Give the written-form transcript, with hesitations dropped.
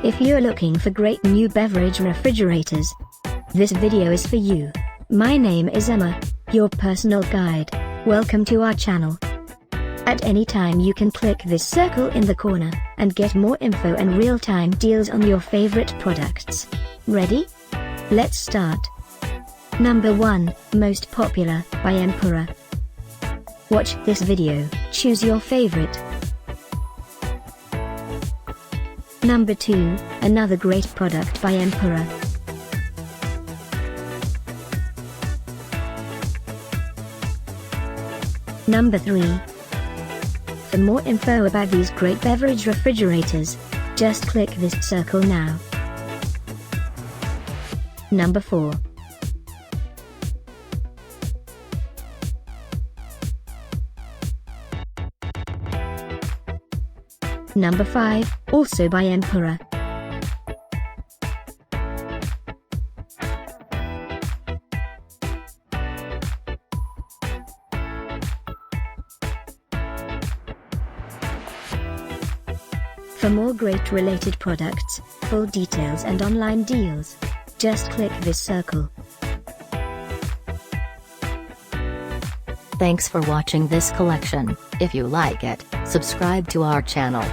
If you're looking for great new beverage refrigerators, this video is for you. My name is Emma, your personal guide. Welcome to our channel. At any time you can click this circle in the corner, and get more info and real-time deals on your favorite products. Ready? Let's start. Number 1, Most Popular, by Empura. Watch this video, choose your favorite. Number 2, another great product by Empura. Number 3. For more info about these great beverage refrigerators, just click this circle now. Number 4. Number 5, also by Empura. For more great related products, full details and online deals, just click this circle. Thanks for watching this collection. If you like it, subscribe to our channel.